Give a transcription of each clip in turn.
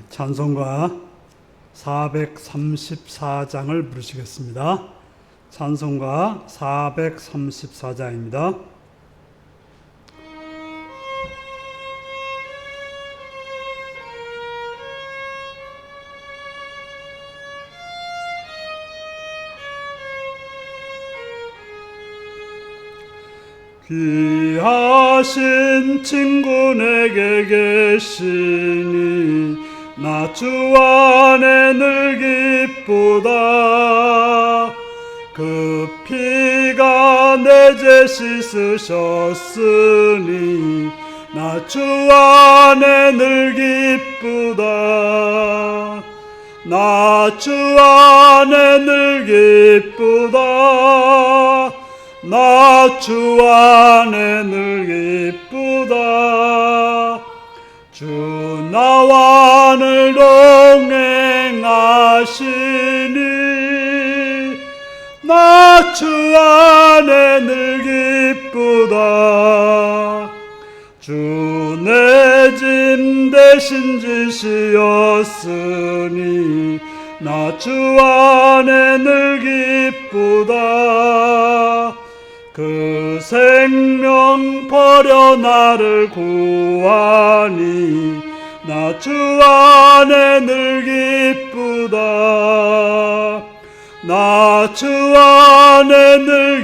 찬송가 434장을 부르시겠습니다. 찬송가 434장입니다. 귀하신 친구 내게 계시니 나 주 안에 늘 기쁘다. 그 피가 내 죄 씻으셨으니 나 주 안에 늘 기쁘다. 나 주 안에 늘 기쁘다. 나 주 안에 늘 기쁘다. 주 나와 늘 동행하시니 나 주 안에 늘 기쁘다. 주 내 짐 대신 지시었으니 나 주 안에 늘 기쁘다. 그 생명 버려 나를 구하니 나 주 안에 늘 기쁘다. 나 주 안에 늘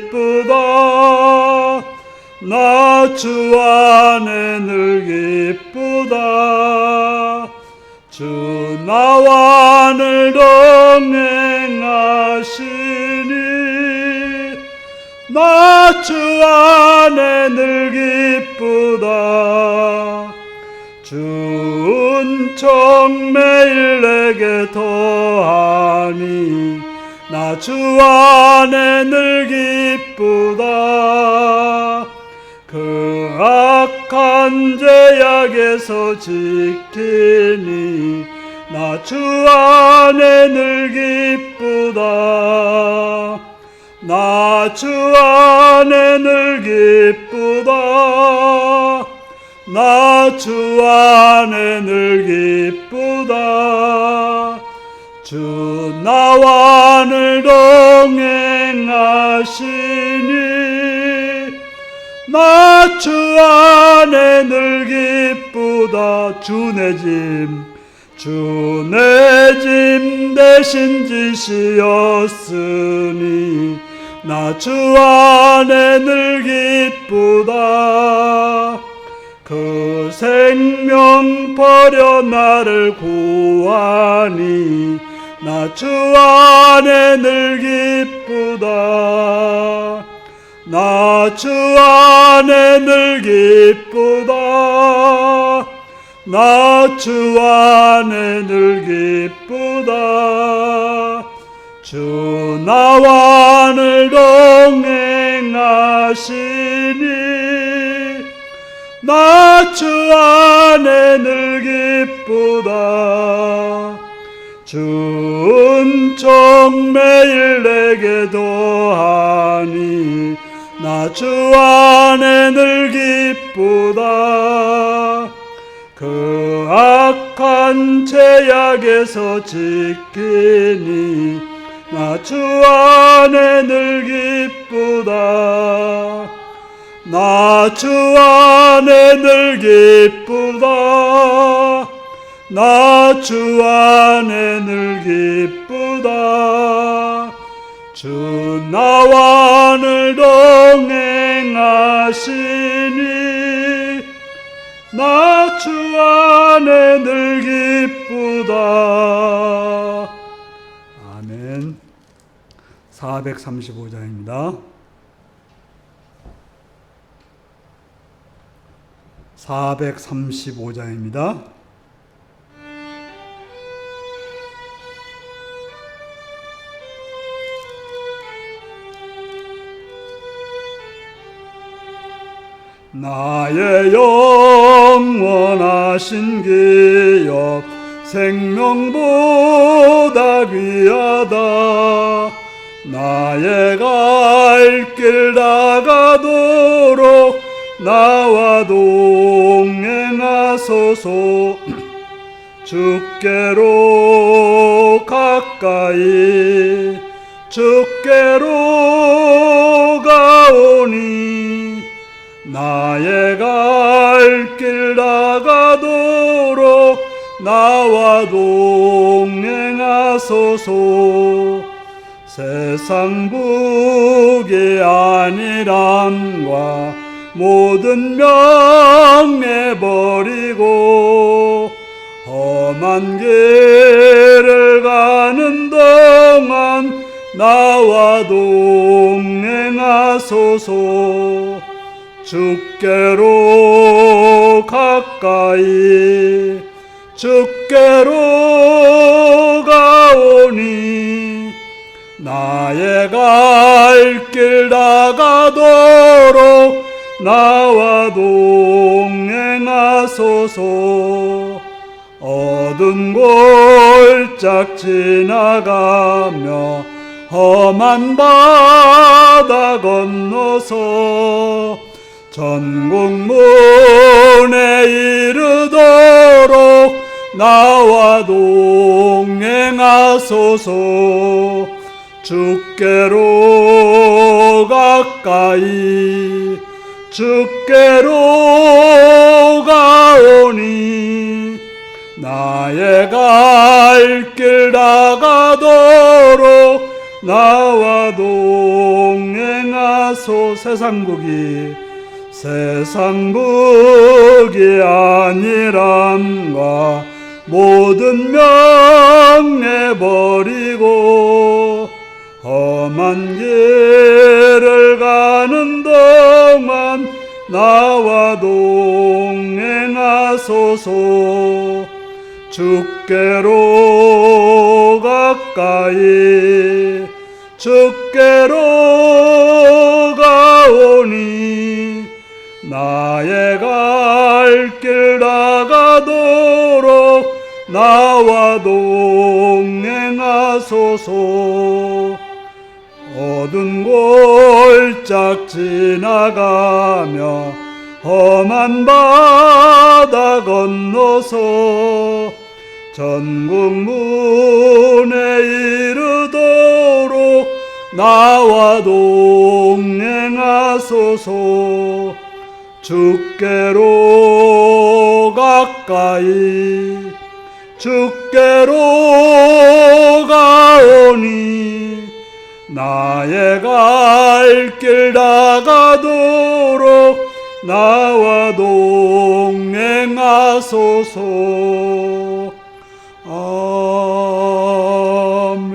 기쁘다. 나 주 안에 늘 기쁘다. 주 나와 늘 동행하시니 나 주 안에 늘 기쁘다. 주 은총 매일 내게 더하니 나 주 안에 늘 기쁘다. 그 악한 죄악에서 지키니 나 주 안에 늘 기쁘다. 나 주 안에 늘 기쁘다. 나 주 안에 늘 기쁘다. 주 나와 늘 동행하시니 나 주 안에 늘 기쁘다. 주 내 짐 대신 지시었으니 나 주 안에 늘 기쁘다. 그 생명 버려 나를 구하니 나 주 안에 늘 기쁘다. 나 주 안에 늘 기쁘다. 나 주 안에 늘 기쁘다. 주 나와 늘 동행하시니 나 주 안에 늘 기쁘다. 주 은총 매일 내게 더하니 나 주 안에 늘 기쁘다. 그 악한 죄악에서 지키니 나 주 안에 늘 기쁘다. 나 주 안에 늘 기쁘다. 나 주 안에 늘 기쁘다. 주 나와 늘 동행하시니 나 주 안에 늘 기쁘다. 아멘. 435장입니다. 435장입니다. 나의 영원하신 기업 생명보다 귀하다. 나의 갈 길 나가도록 나와 동행하소서. 주께로 가까이 주께로 가오니 나의 갈 길 나가도록 나와 동행하소서. 세상 북의 안일함과 모든 명예 버리고 험한 길을 가는 동안 나와 동행하소서. 주께로 가까이 주께로 가오니 나의 갈 길 나가도록 나와 동행하소서. 어두운 골짝 지나가며 험한 바다 건너서 전국문에 이르도록 나와 동행하소서. 주께로 가까이 주께로 가오니 나의 갈 길 나가도록 나와 동행하소서. 세상 북이 안일함과 모든 명예 버리고 험한 길을 가는 동안 나와 동행하소서. 주께로 가까이 주께로 가오니 나의 갈 길 나가도록 나와 동행하소서. 어두운 골짝 지나가며 험한 바다 건너서 전국문에 이르도록 나와 동행하소서. 주께로 가까이 주께로 가오니 나의 갈 길 나가도록 나와 동행하소서. 아멘.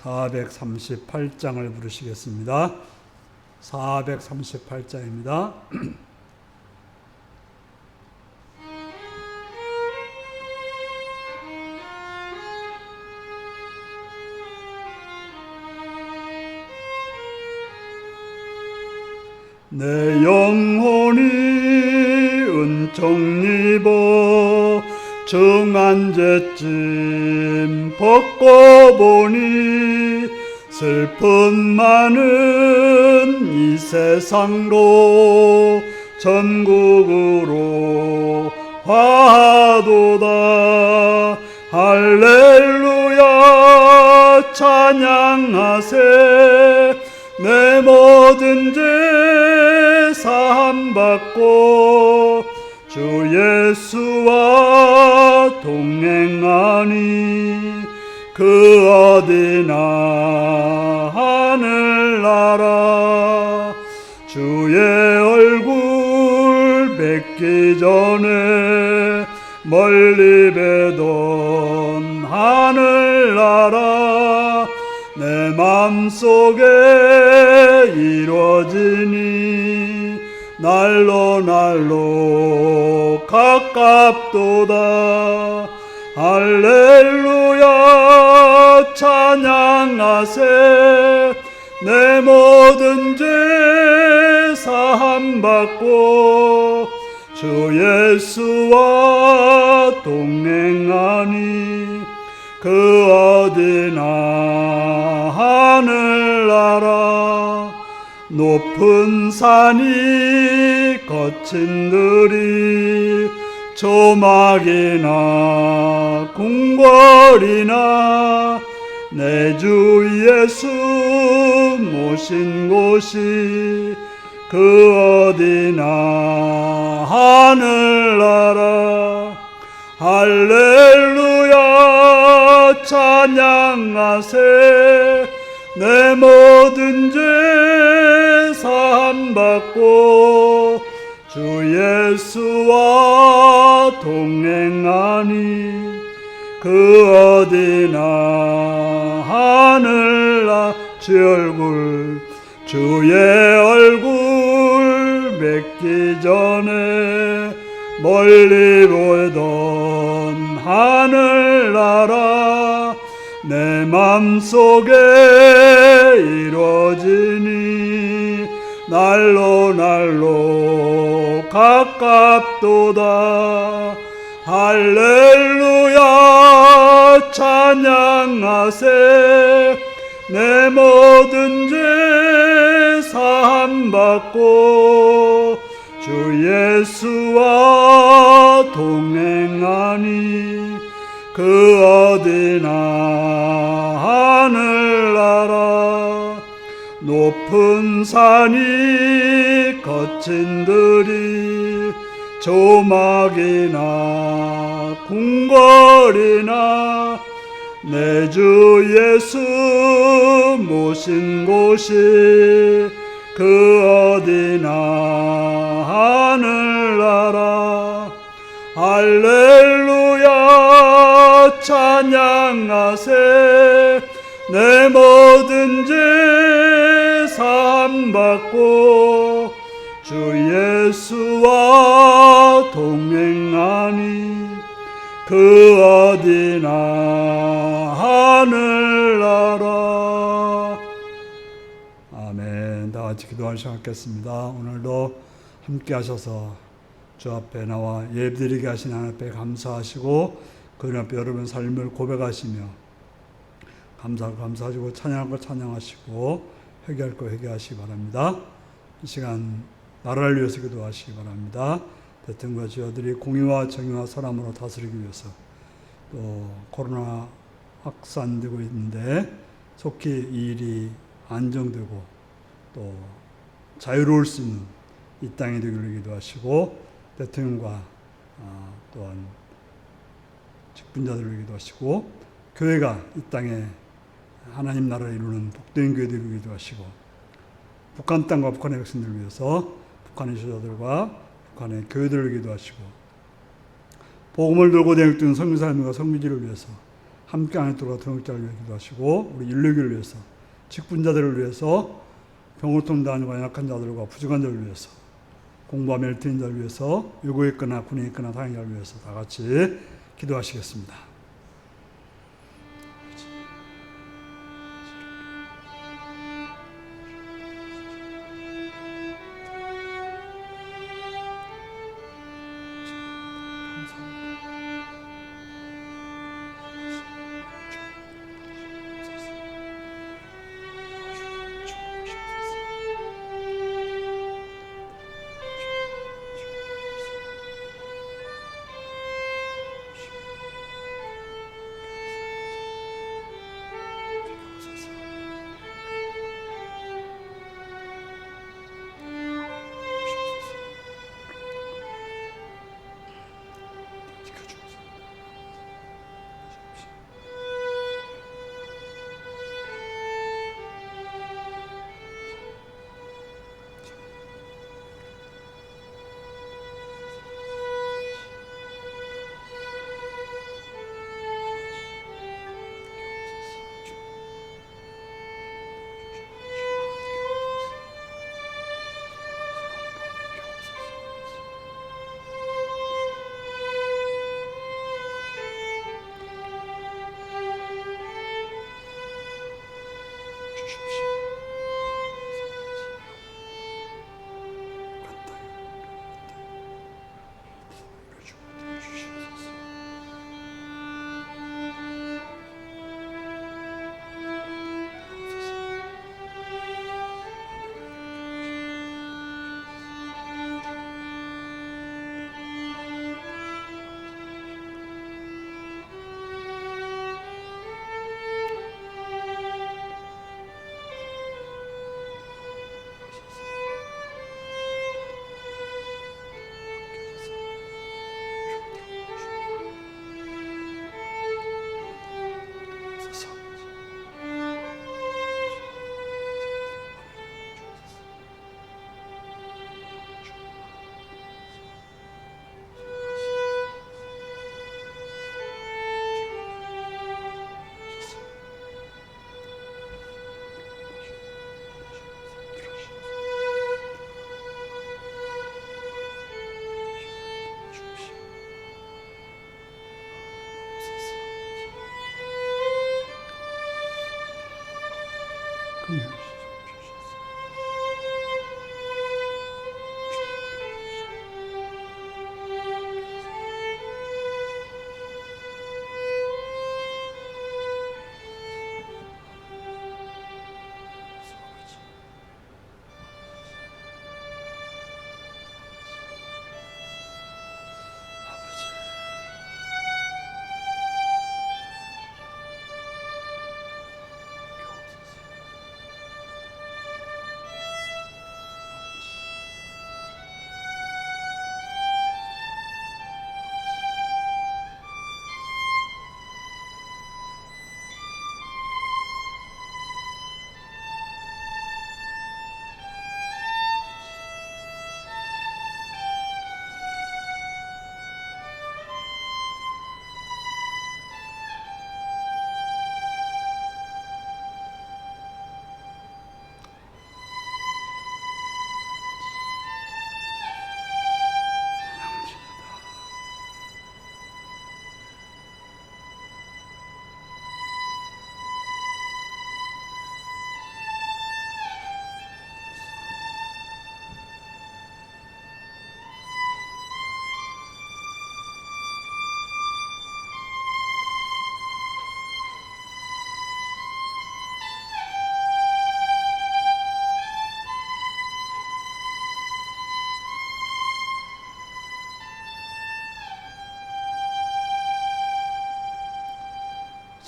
438장을 부르시겠습니다. 438장입니다. 내 영혼이 은총 입어 중한죄짐 벗고 보니 슬픔 많은 이 세상로 전국으로 화도다. 할렐루야 찬양하세. 내 모든 죄 사함받고 주 예수와 동행하니 그 어디나 하늘나라. 주의 얼굴 뵙기 전에 멀리 뵈던 하늘나라. 내 맘속에 이루어지니 날로 가깝도다. 할렐루야 찬양하세. 내 모든 죄 사함받고 주 예수와 동행하니 그 어디나 하늘나라. 높은 산이 거친 들이 조막이나 궁궐이나 내 주 예수 모신 곳이 그 어디나 하늘나라 할렐루야 찬양하세 내 모든 죄 사함받고 주 예수와 동행하니 그 어디나 하늘나 주의 얼굴 뵙기 전에 멀리 보던 하늘나라 내 맘속에 이루어지니 날로 가깝도다 할렐루야 찬양하세 내 모든 죄 사함받고 주 예수와 동행하니 그 어디나 하늘나라 높은 산이 거친 들이 조막이나 궁궐이나 내 주 예수 모신 곳이 그 어디나 하늘나라 할렐루야 찬양하세 내 모든 죄 사함받고 주 예수와 동행하니 그 어디나 하늘나라. 아멘. 다 같이 기도할 시간 갖겠습니다. 오늘도 함께 하셔서 주 앞에 나와 예배드리게 하신 하나님 앞에 감사하시고 그 앞에 여러분 삶을 고백하시며 감사하시고 찬양할 거 찬양하시고 회개할 거 회개하시기 바랍니다. 이 시간 나라를 위해서 기도하시기 바랍니다. 대통령과 지어들이 공의와 정의와 사람으로 다스리기 위해서 또 코로나 확산되고 있는데 속히 이 일이 안정되고 또 자유로울 수 있는 이 땅이 되기를 기도하시고 대통령과 또한 직분자들을 기도하시고 교회가 이 땅에 하나님 나라를 이루는 복된 교회들을 기도하시고 북한 땅과 북한의 백성들을 위해서 북한의 지도자들과 북한의 교회들을 기도하시고 복음을 들고 대역되는 성교사님과 성교지를 위해서 함께하는 들과 동역자를 위해 기도하시고 우리 인류교를 위해서 직분자들을 위해서 병고통 당하고 약한 자들과 부족한 자를 위해서 공부하며 일트인 자를 위해서 요구에 있거나 군에 있거나 당한 자를 위해서 다 같이 기도하시겠습니다.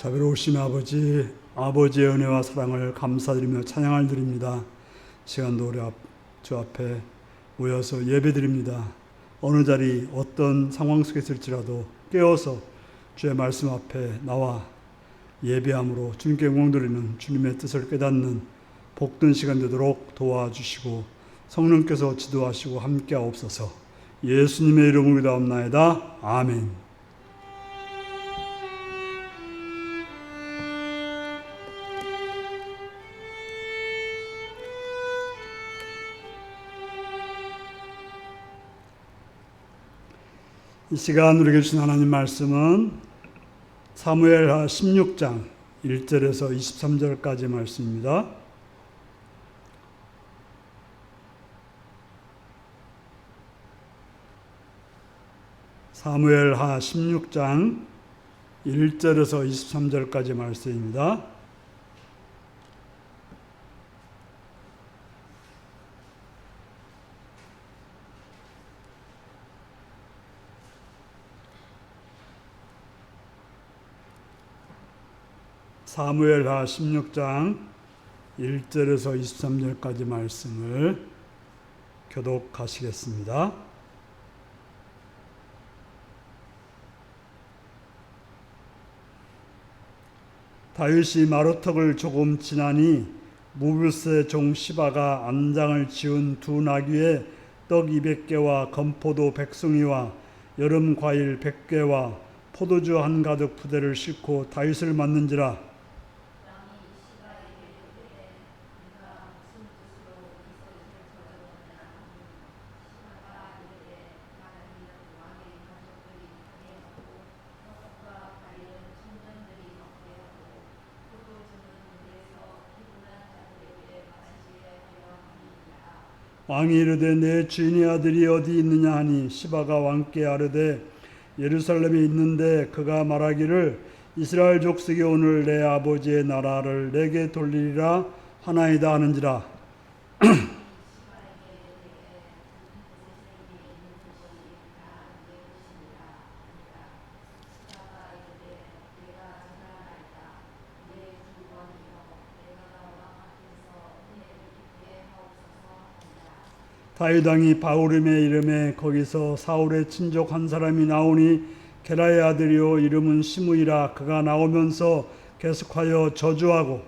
자비로우신 아버지, 아버지의 은혜와 사랑을 감사드리며 찬양을 드립니다. 시간도 우리 주 앞에 모여서 예배드립니다. 어느 자리 어떤 상황 속에 있을지라도 깨어서 주의 말씀 앞에 나와 예배함으로 주님께 영광드리는 주님의 뜻을 깨닫는 복된 시간 되도록 도와주시고 성령께서 지도하시고 함께하옵소서. 예수님의 이름으로 기도하옵나이다. 아멘. 이 시간 우리에게 주신 하나님 말씀은 사무엘하 16장 1절에서 23절까지 말씀입니다. 사무엘하 16장 1절에서 23절까지 말씀입니다. 사무엘하 16장 1절에서 23절까지 말씀을 교독하시겠습니다. 다윗이 마루턱을 조금 지나니 무브세 종 시바가 안장을 지은 두 나귀에 떡 200개와 건포도 100송이와 여름 과일 100개와 포도주 한 가득 부대를 싣고 다윗을 맞는지라. 왕이 이르되 내 주인의 아들이 어디 있느냐 하니 시바가 왕께 아뢰되 예루살렘에 있는데 그가 말하기를 이스라엘 족속이 오늘 내 아버지의 나라를 내게 돌리리라 하나이다 하는지라. 다윗 왕이 바후림의 이름에 거기서 사울의 친족 한 사람이 나오니 게라의 아들이요 이름은 시므이라. 그가 나오면서 계속하여 저주하고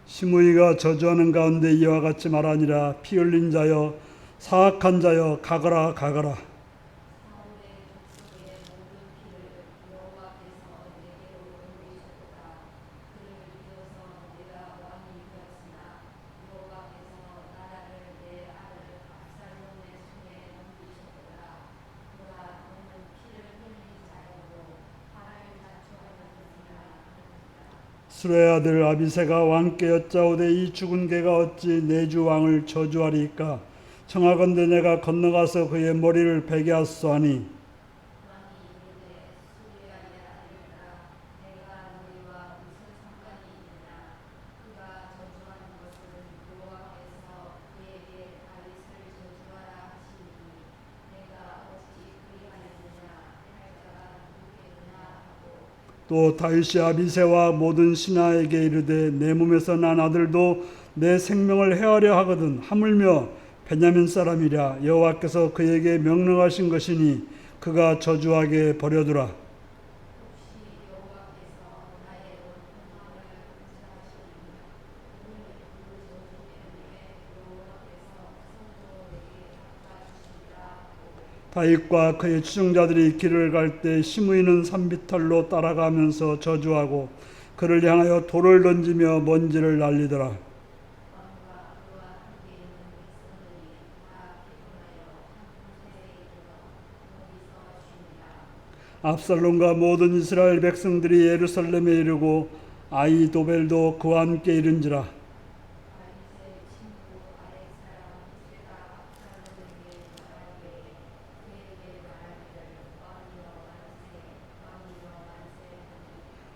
시므이가 저주하는 가운데 이와 같이 말하니라. 피 흘린 자여 사악한 자여 가거라 가거라. 수레의 아들 아비새가 왕께 여짜오되 이 죽은 개가 어찌 내 주 왕을 저주하리이까. 청하건대 내가 건너가서 그의 머리를 베게 하소서 하니 또 다윗이 아비새와 모든 신하에게 이르되 내 몸에서 난 아들도 내 생명을 해하려 하거든 하물며 베냐민 사람이랴. 여호와께서 그에게 명령하신 것이니 그가 저주하게 버려두라. 다윗과 그의 추종자들이 길을 갈 때 시므이는 산비탈로 따라가면서 저주하고 그를 향하여 돌을 던지며 먼지를 날리더라. 압살롬과 모든 이스라엘 백성들이 예루살렘에 이르고 아히도벨도 그와 함께 이른지라.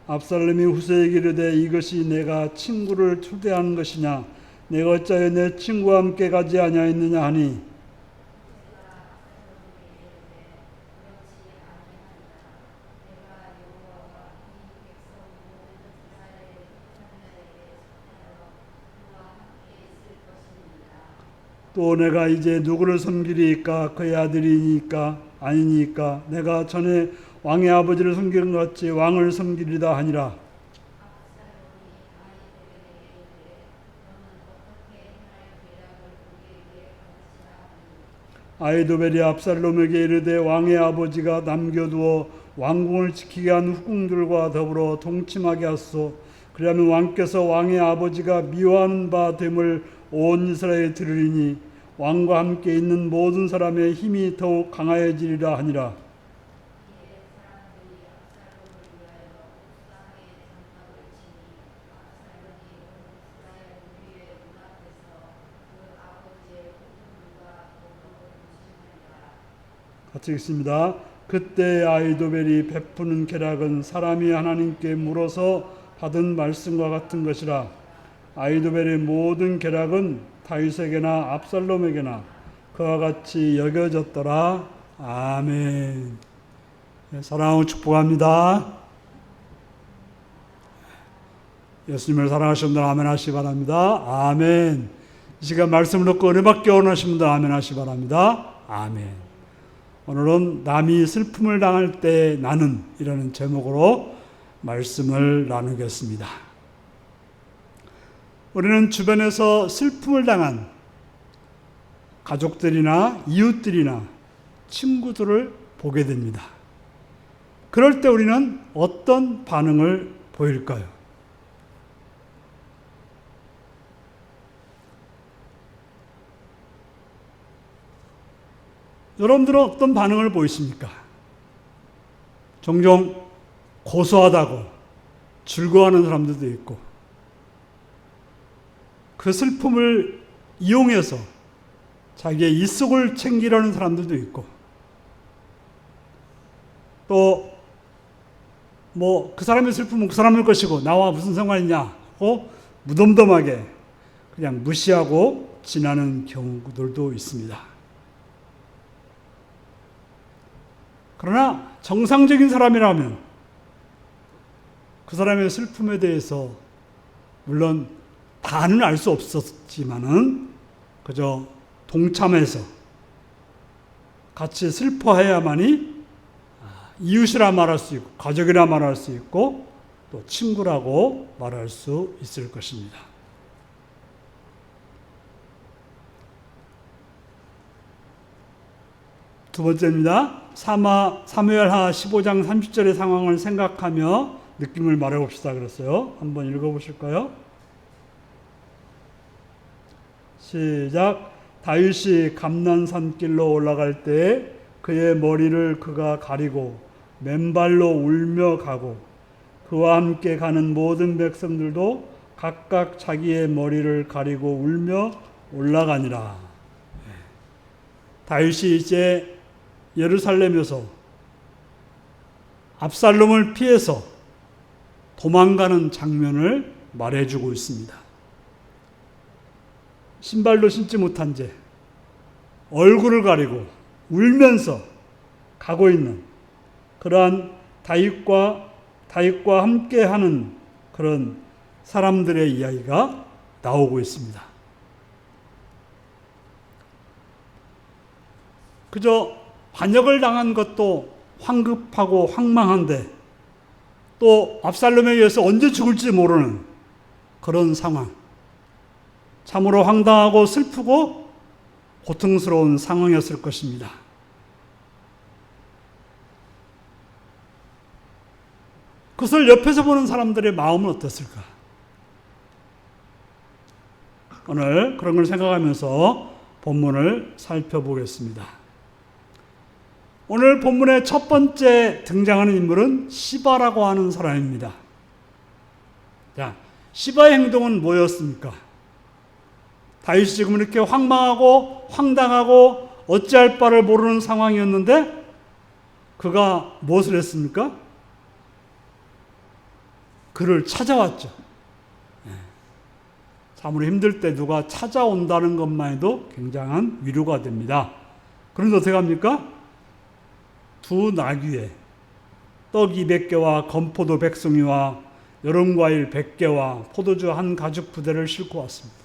압살롬이 후세에게 이르되 이것이 내가 친구를 초대하는 것이냐 내가 어찌하여 내 친구와 함께 가지 아니하였느냐 하니 또 내가 이제 누구를 섬기리이까 그의 아들이니까 아니니까 내가 전에 왕의 아버지를 섬기는 것 같이 왕을 섬기리다 하니라. 아히도벨이 압살롬에게 이르되 왕의 아버지가 남겨두어 왕궁을 지키게 한 후궁들과 더불어 동침하게 하소서. 그리하면 왕께서 왕의 아버지가 미워하는 바 됨을 온 이스라엘에 들으리니 왕과 함께 있는 모든 사람의 힘이 더욱 강하여지리라 하니라. 같이 읽습니다. 그때 아히도벨이 베푸는 계략은 사람이 하나님께 물어서 받은 말씀과 같은 것이라. 아히도벨의 모든 계략은 다윗에게나 압살롬에게나 그와 같이 여겨졌더라. 아멘. 사랑하고 축복합니다. 예수님을 사랑하시는 분들 아멘 하시기 바랍니다. 아멘. 이 시간 말씀을 듣고 은혜 받기 원하시는 분들 아멘 하시기 바랍니다. 아멘. 오늘은 남이 슬픔을 당할 때 나는 이라는 제목으로 말씀을 나누겠습니다. 우리는 주변에서 슬픔을 당한 가족들이나 이웃들이나 친구들을 보게 됩니다. 그럴 때 우리는 어떤 반응을 보일까요? 여러분들은 어떤 반응을 보이십니까? 종종 고소하다고 즐거워하는 사람들도 있고 그 슬픔을 이용해서 자기의 이속을 챙기려는 사람들도 있고 또 뭐 그 사람의 슬픔은 그 사람일 것이고 나와 무슨 상관이냐 하고 무덤덤하게 그냥 무시하고 지나는 경우들도 있습니다. 그러나 정상적인 사람이라면 그 사람의 슬픔에 대해서 물론 다는 알 수 없었지만은 그저 동참해서 같이 슬퍼해야만이 이웃이라 말할 수 있고 가족이라 말할 수 있고 또 친구라고 말할 수 있을 것입니다. 두 번째입니다. 사무엘하 15장 30절의 상황을 생각하며 느낌을 말해봅시다 그랬어요. 한번 읽어보실까요? 시작. 다윗이 감난산길로 올라갈 때 그의 머리를 그가 가리고 맨발로 울며 가고 그와 함께 가는 모든 백성들도 각각 자기의 머리를 가리고 울며 올라가니라. 다윗이 이제 예루살렘에서 압살롬을 피해서 도망가는 장면을 말해주고 있습니다. 신발도 신지 못한 채 얼굴을 가리고 울면서 가고 있는 그러한 다윗과 함께하는 그런 사람들의 이야기가 나오고 있습니다. 그저 반역을 당한 것도 황급하고 황망한데 또 압살롬에 의해서 언제 죽을지 모르는 그런 상황. 참으로 황당하고 슬프고 고통스러운 상황이었을 것입니다. 그것을 옆에서 보는 사람들의 마음은 어땠을까? 오늘 그런 걸 생각하면서 본문을 살펴보겠습니다. 오늘 본문의 첫 번째 등장하는 인물은 시바라고 하는 사람입니다. 자, 시바의 행동은 뭐였습니까? 다윗이 지금 이렇게 황망하고 황당하고 어찌할 바를 모르는 상황이었는데 그가 무엇을 했습니까? 그를 찾아왔죠. 아무리 힘들 때 누가 찾아온다는 것만 해도 굉장한 위로가 됩니다. 그런데 어떻게 합니까? 두 나귀에 떡 200개와 건포도 100송이와 여름과일 100개와 포도주 한 가죽 부대를 싣고 왔습니다.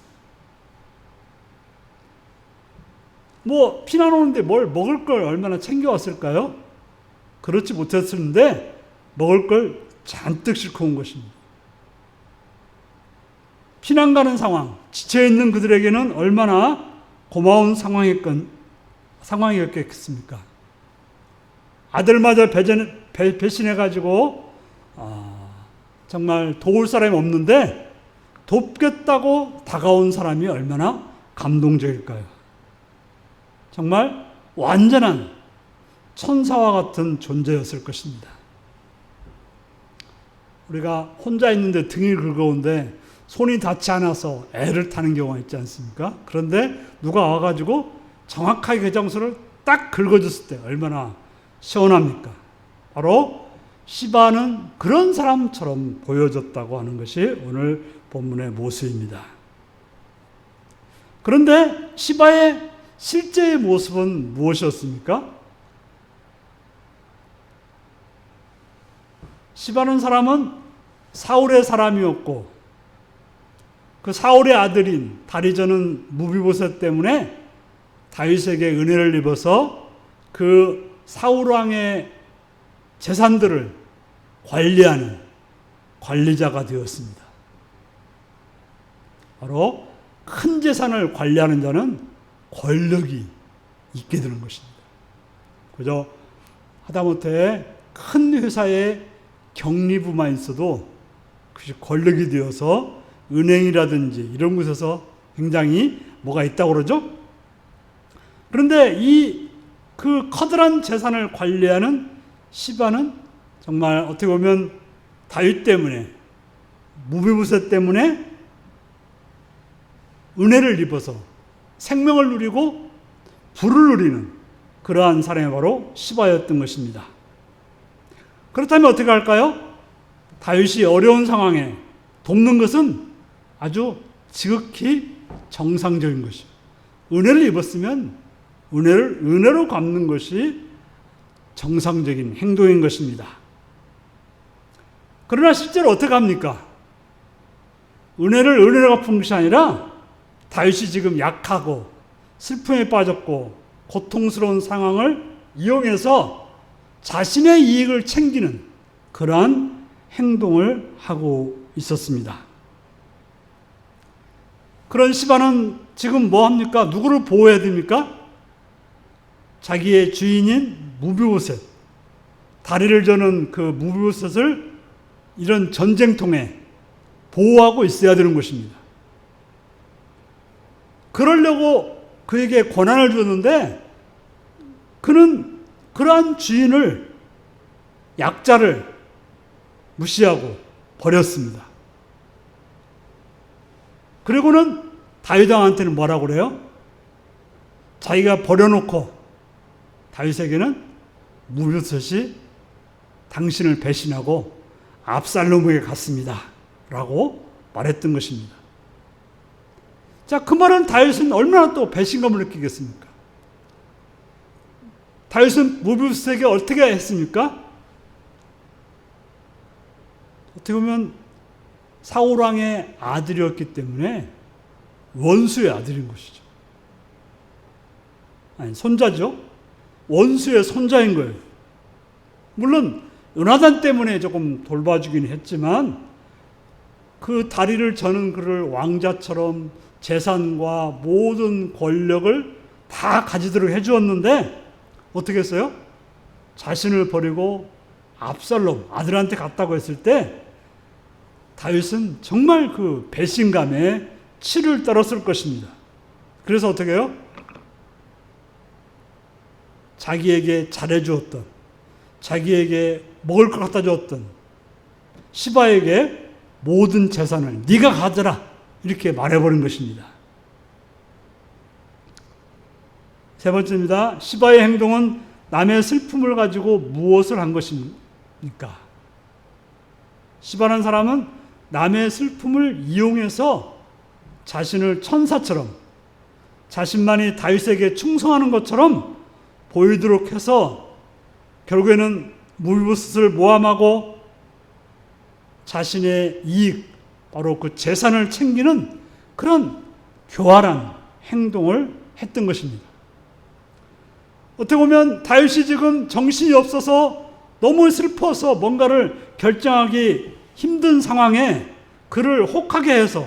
피난 오는데 뭘 먹을 걸 얼마나 챙겨왔을까요? 그렇지 못했는데 먹을 걸 잔뜩 싣고 온 것입니다. 피난 가는 상황, 지쳐있는 그들에게는 얼마나 고마운 상황이었겠습니까? 아들마저 배신해가지고 정말 도울 사람이 없는데 돕겠다고 다가온 사람이 얼마나 감동적일까요? 정말 완전한 천사와 같은 존재였을 것입니다. 우리가 혼자 있는데 등이 긁어온데 손이 닿지 않아서 애를 타는 경우가 있지 않습니까? 그런데 누가 와가지고 정확하게 그 장소를 딱 긁어줬을 때 얼마나 시원합니까? 바로 시바는 그런 사람처럼 보여졌다고 하는 것이 오늘 본문의 모습입니다. 그런데 시바의 실제의 모습은 무엇이었습니까? 시바는 사람은 사울의 사람이었고 그 사울의 아들인 다리 저는 무비보셋 때문에 다윗에게 은혜를 입어서 그 사울 왕의 재산들을 관리하는 관리자가 되었습니다. 바로 큰 재산을 관리하는 자는 권력이 있게 되는 것입니다. 그저 하다못해 큰 회사의 경리부만 있어도 그것이 권력이 되어서 은행이라든지 이런 곳에서 굉장히 뭐가 있다고 그러죠? 그런데 그 커다란 재산을 관리하는 시바는 정말 어떻게 보면 다윗 때문에 무비보셋 때문에 은혜를 입어서 생명을 누리고 부를 누리는 그러한 사람이 바로 시바였던 것입니다. 그렇다면 어떻게 할까요? 다윗이 어려운 상황에 돕는 것은 아주 지극히 정상적인 것이죠. 은혜를 입었으면 은혜로 갚는 것이 정상적인 행동인 것입니다. 그러나 실제로 어떻게 합니까? 은혜를 은혜로 갚은 것이 아니라 다윗이 지금 약하고 슬픔에 빠졌고 고통스러운 상황을 이용해서 자신의 이익을 챙기는 그러한 행동을 하고 있었습니다. 그런 시바는 지금 뭐 합니까? 누구를 보호해야 됩니까? 자기의 주인인 무비보셋, 다리를 저는 그 무비보셋을 이런 전쟁통에 보호하고 있어야 되는 것입니다. 그러려고 그에게 권한을 줬는데 그는 그러한 주인을, 약자를 무시하고 버렸습니다. 그리고는 다윗 왕한테는 뭐라고 그래요? 자기가 버려놓고 다윗에게는 무비보셋이 당신을 배신하고 압살롬에게 갔습니다 라고 말했던 것입니다. 자, 그 말은 다윗은 얼마나 또 배신감을 느끼겠습니까? 다윗은 무비보셋에게 어떻게 했습니까? 어떻게 보면 사울 왕의 아들이었기 때문에 원수의 아들인 것이죠. 아니, 손자죠. 원수의 손자인 거예요. 물론 요나단 때문에 조금 돌봐주긴 했지만 그 다리를 저는 그를 왕자처럼 재산과 모든 권력을 다 가지도록 해주었는데 어떻게 했어요? 자신을 버리고 압살롬 아들한테 갔다고 했을 때 다윗은 정말 그 배신감에 치를 떨었을 것입니다. 그래서 어떻게 해요? 자기에게 잘해주었던, 자기에게 먹을 것 갖다 주었던 시바에게 모든 재산을 네가 가져라 이렇게 말해버린 것입니다. 세 번째입니다. 시바의 행동은 남의 슬픔을 가지고 무엇을 한 것입니까? 시바라는 사람은 남의 슬픔을 이용해서 자신을 천사처럼, 자신만이 다윗에게 충성하는 것처럼 보이도록 해서 결국에는 무비보셋을 모함하고 자신의 이익, 바로 그 재산을 챙기는 그런 교활한 행동을 했던 것입니다. 어떻게 보면 다윗이 지금 정신이 없어서 너무 슬퍼서 뭔가를 결정하기 힘든 상황에 그를 혹하게 해서,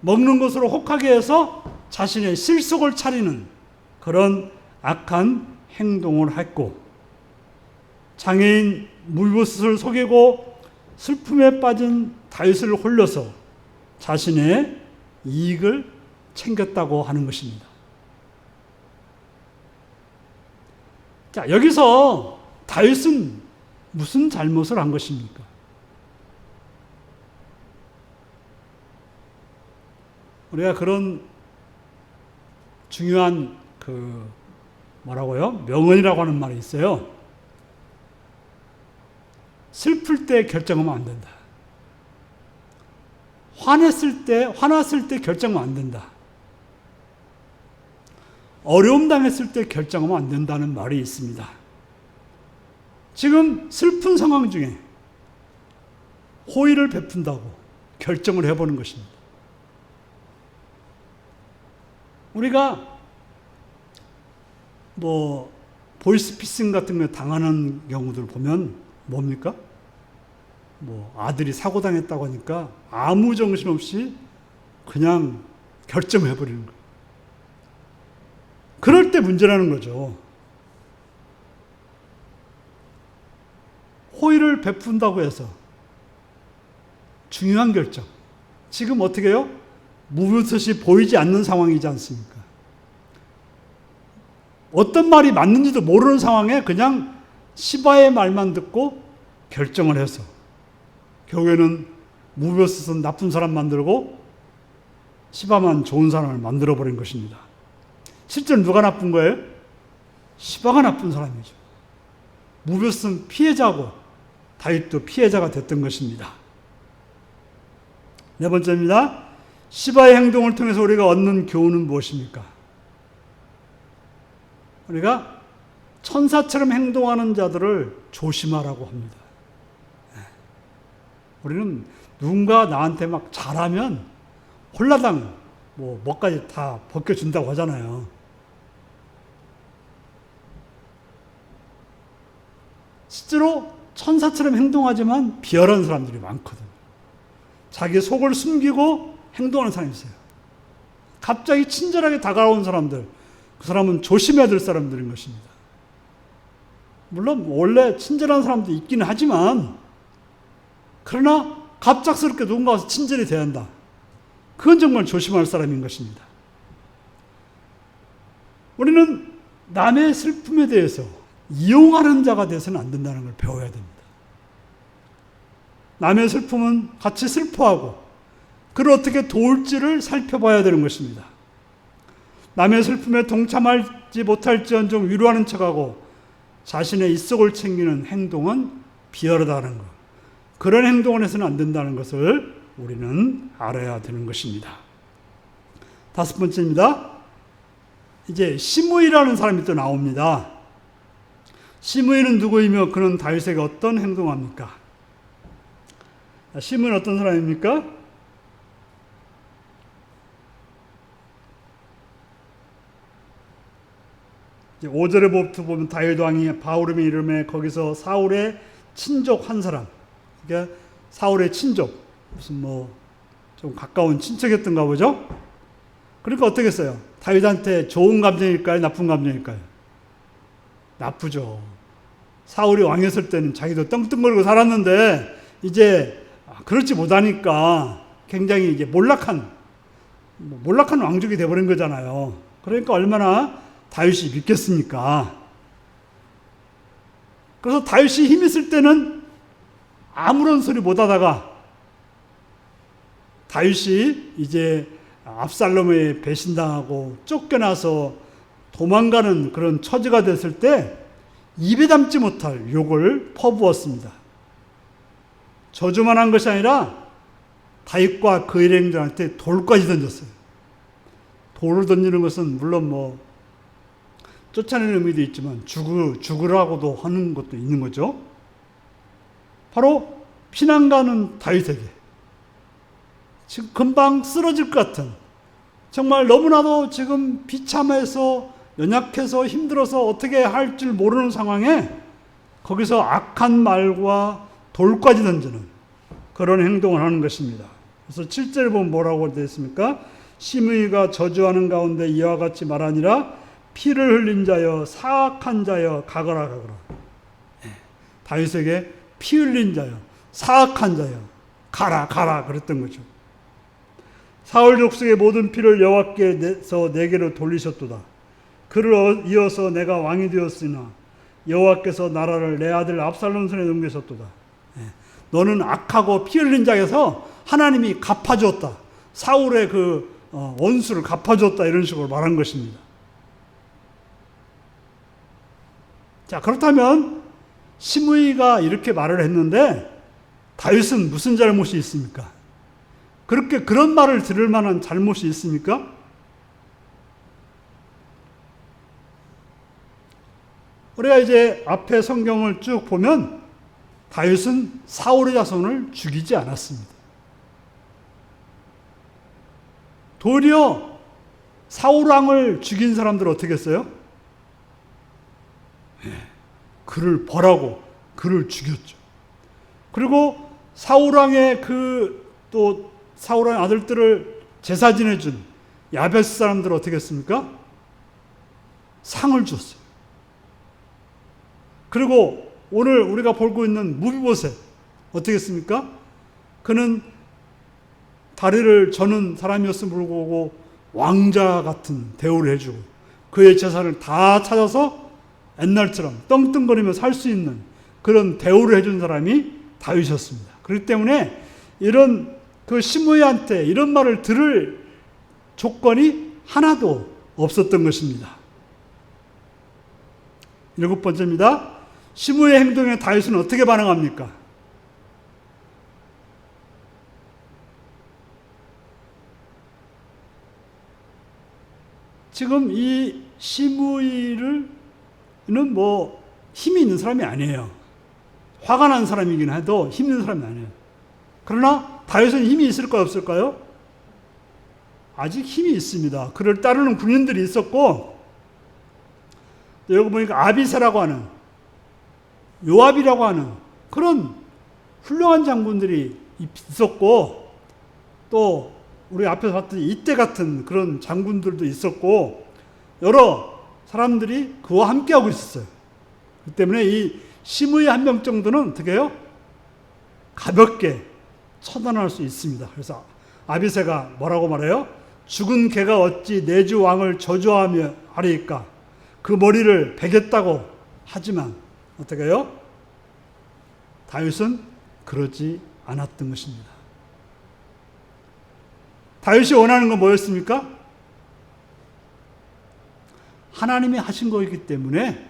먹는 것으로 혹하게 해서 자신의 실속을 차리는 그런 악한 행동을 했고, 장애인 무비보셋을 속이고 슬픔에 빠진 다윗을 홀려서 자신의 이익을 챙겼다고 하는 것입니다. 자, 여기서 다윗은 무슨 잘못을 한 것입니까? 우리가 그런 중요한 명언이라고 하는 말이 있어요. 슬플 때 결정하면 안 된다. 화났을 때 결정하면 안 된다. 어려움 당했을 때 결정하면 안 된다는 말이 있습니다. 지금 슬픈 상황 중에 호의를 베푼다고 결정을 해보는 것입니다. 우리가 보이스피싱 같은 거 당하는 경우들 보면 뭡니까? 아들이 사고 당했다고 하니까 아무 정신 없이 그냥 결정해버리는 거예요. 그럴 때 문제라는 거죠. 호의를 베푼다고 해서 중요한 결정. 지금 어떻게 해요? 무비보셋이 보이지 않는 상황이지 않습니까? 어떤 말이 맞는지도 모르는 상황에 그냥 시바의 말만 듣고 결정을 해서 결국에는 무비보셋은 나쁜 사람 만들고 시바만 좋은 사람을 만들어버린 것입니다. 실제로 누가 나쁜 거예요? 시바가 나쁜 사람이죠. 무비보셋은 피해자고 다윗도 피해자가 됐던 것입니다. 네 번째입니다. 시바의 행동을 통해서 우리가 얻는 교훈은 무엇입니까? 우리가 천사처럼 행동하는 자들을 조심하라고 합니다. 우리는 누군가 나한테 막 잘하면 홀라당 뭐까지 다 벗겨준다고 하잖아요. 실제로 천사처럼 행동하지만 비열한 사람들이 많거든요. 자기 속을 숨기고 행동하는 사람이 있어요. 갑자기 친절하게 다가온 사람들, 그 사람은 조심해야 될 사람들인 것입니다. 물론 원래 친절한 사람도 있기는 하지만 그러나 갑작스럽게 누군가 와서 친절히 대한다. 그건 정말 조심할 사람인 것입니다. 우리는 남의 슬픔에 대해서 이용하는 자가 되어서는 안 된다는 걸 배워야 됩니다. 남의 슬픔은 같이 슬퍼하고 그를 어떻게 도울지를 살펴봐야 되는 것입니다. 남의 슬픔에 동참하지 못할지언정 위로하는 척하고 자신의 입속을 챙기는 행동은 비열하다는 것. 그런 행동을 해서는 안 된다는 것을 우리는 알아야 되는 것입니다. 다섯 번째입니다. 이제 시므이라는 사람이 또 나옵니다. 시므이는 누구이며 그는 다윗에게 어떤 행동을 합니까? 시므이는 어떤 사람입니까? 5절에부터 보면 다윗 왕이 바후림의 이름에 거기서 사울의 친족 한 사람, 그러니까 사울의 친족, 무슨 좀 가까운 친척이었던가 보죠? 그러니까 어떻게 했어요? 다윗한테 좋은 감정일까요? 나쁜 감정일까요? 나쁘죠. 사울이 왕이었을 때는 자기도 떵떵거리고 살았는데 이제 그렇지 못하니까 굉장히 이제 몰락한 왕족이 되어버린 거잖아요. 그러니까 얼마나 다윗이 믿겠습니까? 그래서 다윗이 힘 있을 때는 아무런 소리 못 하다가 다윗이 이제 압살롬에 배신당하고 쫓겨나서 도망가는 그런 처지가 됐을 때 입에 담지 못할 욕을 퍼부었습니다. 저주만 한 것이 아니라 다윗과 그 일행들한테 돌까지 던졌어요. 돌을 던지는 것은 물론 뭐 쫓아내는 의미도 있지만 죽으라고도 하는 것도 있는 거죠. 바로 피난 가는 다윗에게 지금 금방 쓰러질 것 같은, 정말 너무나도 지금 비참해서 연약해서 힘들어서 어떻게 할 줄 모르는 상황에 거기서 악한 말과 돌까지 던지는 그런 행동을 하는 것입니다. 그래서 7절에 보면 뭐라고 되어 있습니까? 시므이가 저주하는 가운데 이와 같이 말하니라, 피를 흘린 자여 사악한 자여 가거라. 다윗에게 피 흘린 자여 사악한 자여 가라 그랬던 거죠. 사울 족속의 모든 피를 여호와께서 내게로 돌리셨도다. 그를 이어서 내가 왕이 되었으나 여호와께서 나라를 내 아들 압살롬 손에 넘기셨도다. 너는 악하고 피 흘린 자에서 하나님이 갚아줬다. 사울의 그 원수를 갚아줬다. 이런 식으로 말한 것입니다. 자, 그렇다면 시므이가 이렇게 말을 했는데 다윗은 무슨 잘못이 있습니까? 그렇게 그런 말을 들을 만한 잘못이 있습니까? 우리가 이제 앞에 성경을 쭉 보면 다윗은 사울의 자손을 죽이지 않았습니다. 도리어 사울 왕을 죽인 사람들 어떻게 했어요? 그를 벌하고 그를 죽였죠. 그리고 사울 왕의 또 사울 왕의 아들들을 제사 지내준 야베스 사람들 어떻게 했습니까? 상을 줬어요. 그리고 오늘 우리가 보고 있는 무비보셋 어떻게 했습니까? 그는 다리를 저는 사람이었음을 불구하고 왕자 같은 대우를 해주고 그의 재산을 다 찾아서 옛날처럼 떵떵거리며 살 수 있는 그런 대우를 해준 사람이 다윗이었습니다. 그렇기 때문에 이런 그 시므이한테 이런 말을 들을 조건이 하나도 없었던 것입니다. 7번째입니다. 시므이의 행동에 다윗은 어떻게 반응합니까? 지금 이 시므이는 뭐 힘이 있는 사람이 아니에요. 화가 난 사람이긴 해도 힘 있는 사람이 아니에요. 그러나 다윗은 힘이 있을까요, 없을까요? 아직 힘이 있습니다. 그를 따르는 군인들이 있었고, 여기 보니까 아비새라고 하는, 요압이라고 하는 그런 훌륭한 장군들이 있었고, 또 우리 앞에서 봤더니 이때 같은 그런 장군들도 있었고, 여러 사람들이 그와 함께하고 있었어요. 그렇기 때문에 이 시므이 한 명 정도는 어떻게 해요? 가볍게 처단할 수 있습니다. 그래서 아비새가 뭐라고 말해요? 죽은 개가 어찌 내 주 왕을 저주하며 하리이까? 그 머리를 베겠다고 하지만 어떻게 해요? 다윗은 그러지 않았던 것입니다. 다윗이 원하는 건 뭐였습니까? 하나님이 하신 거이기 때문에,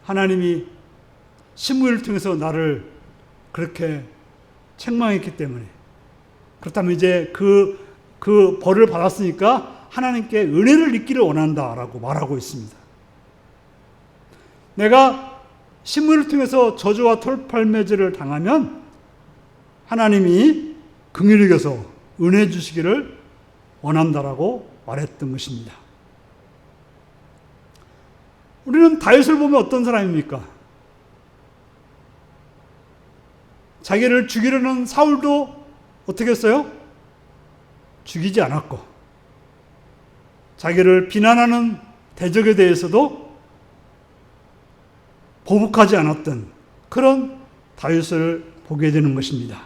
하나님이 시므이를 통해서 나를 그렇게 책망했기 때문에, 그렇다면 이제 그 벌을 받았으니까 하나님께 은혜를 입기를 원한다라고 말하고 있습니다. 내가 시므이를 통해서 저주와 털팔매질을 당하면 하나님이 긍휼히 여겨서 은혜 주시기를 원한다라고 말했던 것입니다. 우리는 다윗을 보면 어떤 사람입니까? 자기를 죽이려는 사울도 어떻게 했어요? 죽이지 않았고, 자기를 비난하는 대적에 대해서도 보복하지 않았던 그런 다윗을 보게 되는 것입니다.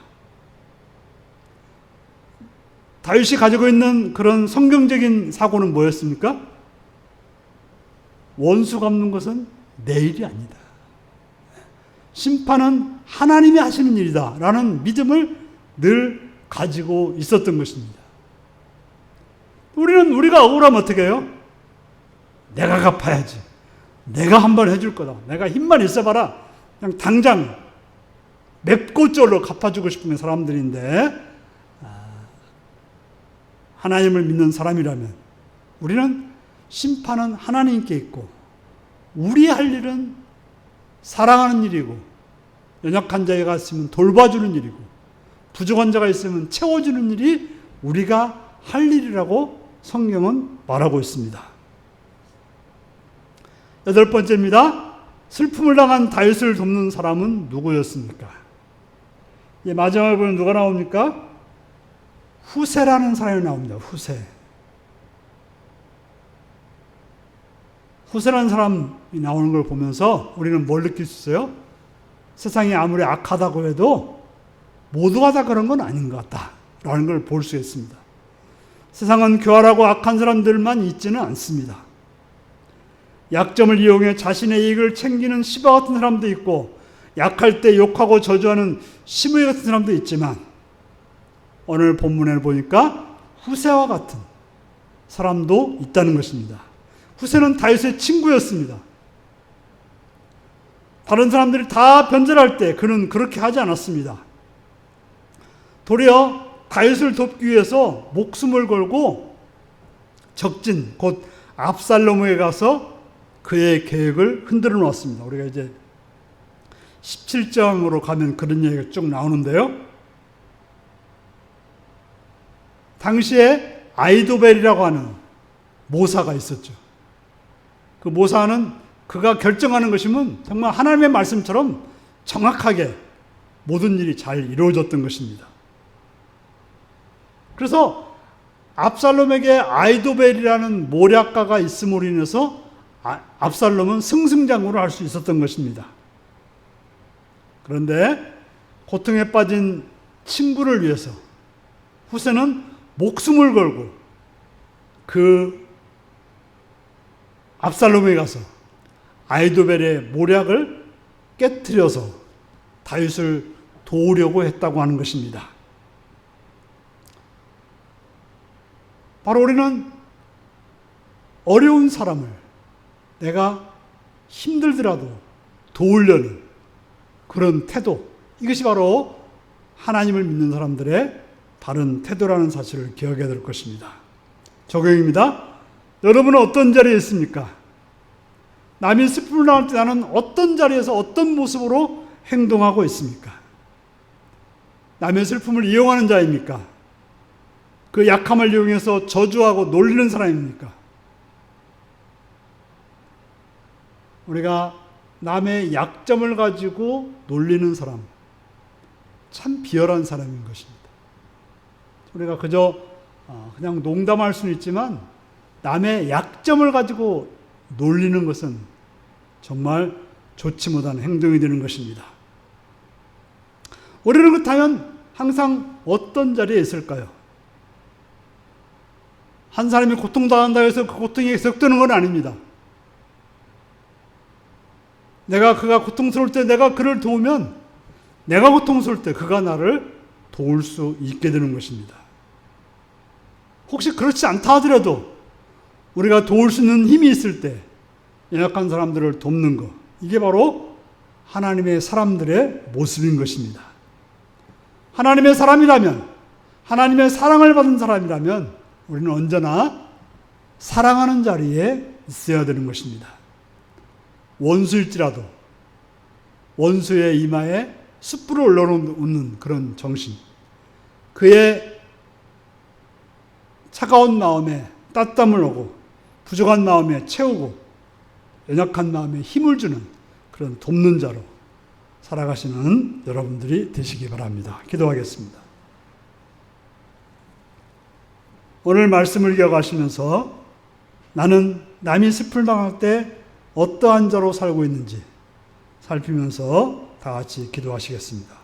다윗이 가지고 있는 그런 성경적인 사고는 뭐였습니까? 원수 갚는 것은 내 일이 아니다. 심판은 하나님이 하시는 일이다 라는 믿음을 늘 가지고 있었던 것입니다. 우리가 억울하면 어떻게 해요? 내가 갚아야지. 내가 한 번 해줄 거다. 내가 힘만 있어봐라. 그냥 당장 맵고 쩔어 갚아주고 싶은 사람들인데, 하나님을 믿는 사람이라면 우리는 심판은 하나님께 있고 우리 할 일은 사랑하는 일이고, 연약한 자가 있으면 돌봐주는 일이고, 부족한 자가 있으면 채워주는 일이 우리가 할 일이라고 성경은 말하고 있습니다. 8번째입니다. 슬픔을 당한 다윗을 돕는 사람은 누구였습니까? 마지막에 보면 누가 나옵니까? 후세라는 사람이 나옵니다. 후세라는 사람이 나오는 걸 보면서 우리는 뭘 느낄 수 있어요? 세상이 아무리 악하다고 해도 모두가 다 그런 건 아닌 것 같다라는 걸 볼 수 있습니다. 세상은 교활하고 악한 사람들만 있지는 않습니다. 약점을 이용해 자신의 이익을 챙기는 시바 같은 사람도 있고, 약할 때 욕하고 저주하는 시므이 같은 사람도 있지만, 오늘 본문에 보니까 후세와 같은 사람도 있다는 것입니다. 후세는 다윗의 친구였습니다. 다른 사람들이 다 변절할 때 그는 그렇게 하지 않았습니다. 도리어 다윗을 돕기 위해서 목숨을 걸고 적진 곧 압살롬에게 가서 그의 계획을 흔들어 놓았습니다. 우리가 이제 17장으로 가면 그런 얘기가 쭉 나오는데요. 당시에 아이도벨이라고 하는 모사가 있었죠. 그 모사는 그가 결정하는 것이면 정말 하나님의 말씀처럼 정확하게 모든 일이 잘 이루어졌던 것입니다. 그래서 압살롬에게 아이도벨이라는 모략가가 있음으로 인해서 압살롬은 승승장구를 할 수 있었던 것입니다. 그런데 고통에 빠진 친구를 위해서 후세는 목숨을 걸고 그 압살롬에 가서 아이도벨의 모략을 깨트려서 다윗을 도우려고 했다고 하는 것입니다. 바로 우리는 어려운 사람을 내가 힘들더라도 도우려는 그런 태도, 이것이 바로 하나님을 믿는 사람들의 바른 태도라는 사실을 기억해야 될 것입니다. 적용입니다. 여러분은 어떤 자리에 있습니까? 남이 슬픔을 당할 때 나는 어떤 자리에서 어떤 모습으로 행동하고 있습니까? 남의 슬픔을 이용하는 자입니까? 그 약함을 이용해서 저주하고 놀리는 사람입니까? 우리가 남의 약점을 가지고 놀리는 사람, 참 비열한 사람인 것입니다. 우리가 그냥 농담할 수는 있지만 남의 약점을 가지고 놀리는 것은 정말 좋지 못한 행동이 되는 것입니다. 우리는 그렇다면 항상 어떤 자리에 있을까요? 한 사람이 고통당한다고 해서 그 고통이 계속되는 건 아닙니다. 그가 고통스러울 때 내가 그를 도우면 내가 고통스러울 때 그가 나를 도울 수 있게 되는 것입니다. 혹시 그렇지 않다 하더라도 우리가 도울 수 있는 힘이 있을 때 연약한 사람들을 돕는 것, 이게 바로 하나님의 사람들의 모습인 것입니다. 하나님의 사람이라면, 하나님의 사랑을 받은 사람이라면 우리는 언제나 사랑하는 자리에 있어야 되는 것입니다. 원수일지라도 원수의 이마에 숯불을 올려놓는 그런 정신, 그의 차가운 마음에 따뜻함을 오고 부족한 마음에 채우고 연약한 마음에 힘을 주는 그런 돕는 자로 살아가시는 여러분들이 되시기 바랍니다. 기도하겠습니다. 오늘 말씀을 이어가시면서 나는 남이 슬픔을 당할 때 어떠한 자로 살고 있는지 살피면서 다 같이 기도하시겠습니다.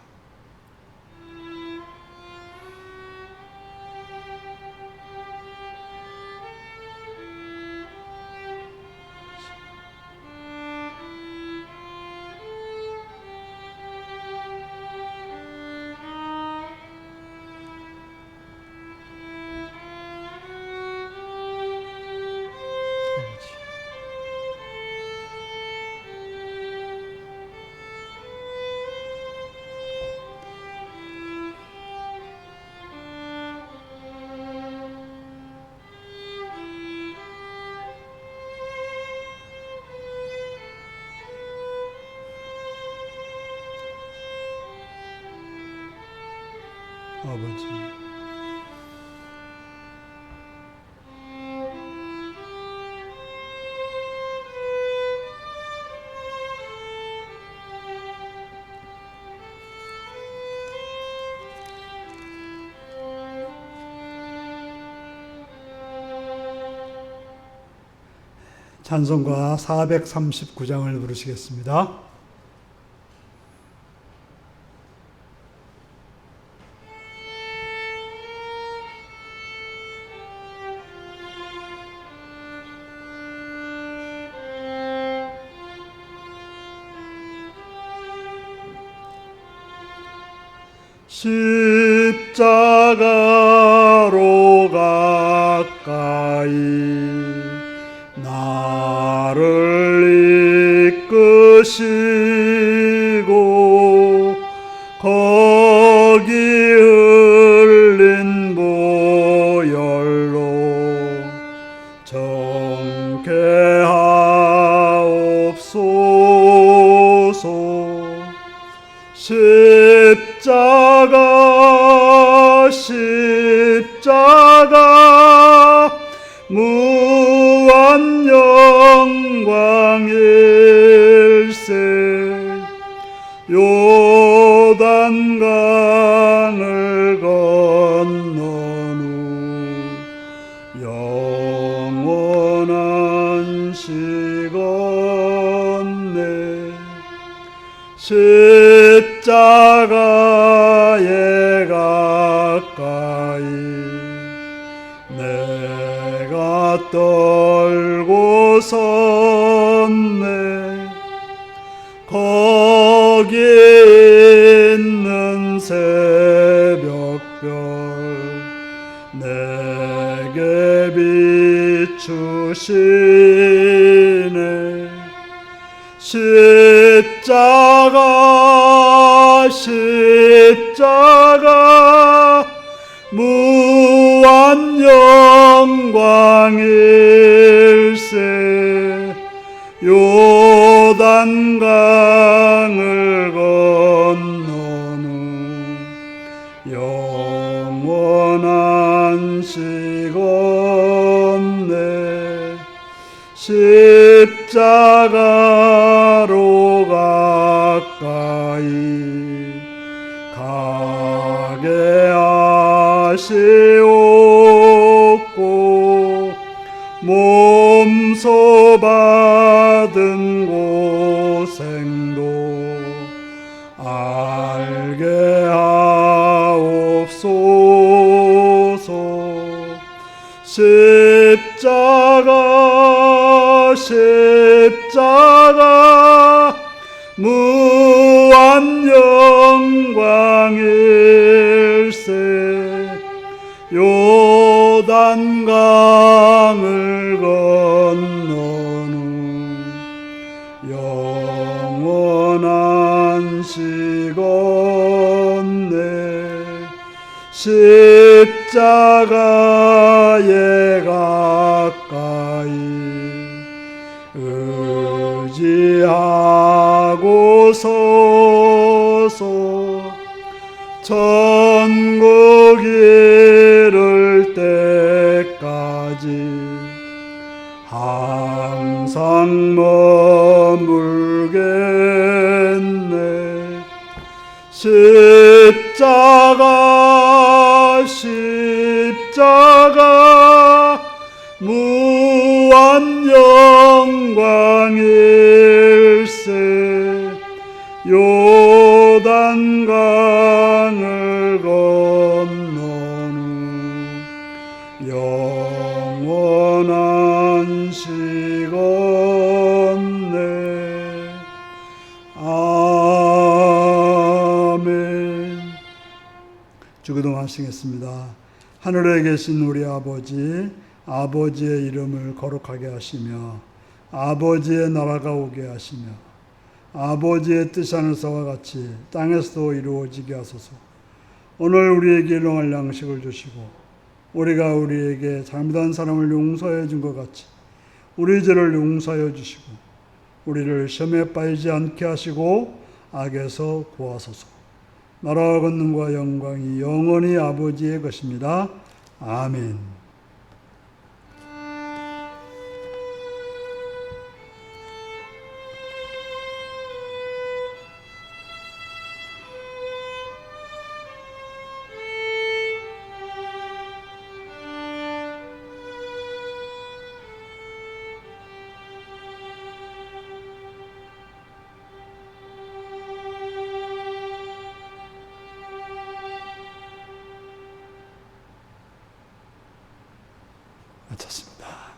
아버지. 찬송가 439장을 부르시겠습니다. 십자가로 가까이 나를 이끄시고 거기 흘린 보혈로 정케하옵소서. 십자가 무한 영광일세. 요단강을 건넌 후 영원한 시건네. 십자가에 가까이 내가 떨고 섰네. 거기 있는 새벽별 내게 비추시네. 십자가 무한 영광일세. 요단강을 건넌 후 영원한 시건네. 십자가로 가까이 가게 하시옵고 몸소 받은 고생도 알게 하옵소서. 십자가 무한 영광일세. 요단강을 건넌 후 영원한 시건네. 십자가에 가까이 의지하고 서서 천국 이를 때까지 항상 머물겠네. 십자가 무한 영광일세. 요단강을 건넌 후 영원한 시건네. 아멘. 주기도 하시겠습니다. 하늘에 계신 우리 아버지, 아버지의 이름을 거룩하게 하시며 아버지의 나라가 오게 하시며 아버지의 뜻 하늘서와 같이 땅에서도 이루어지게 하소서. 오늘 우리에게 일용할 양식을 주시고 우리가 우리에게 잘못한 사람을 용서해 준 것 같이 우리 죄를 용서하여 주시고 우리를 시험에 빠지지 않게 하시고 악에서 구하소서. 나라와 권능과 영광이 영원히 아버지의 것입니다. 아멘. 마쳤습니다.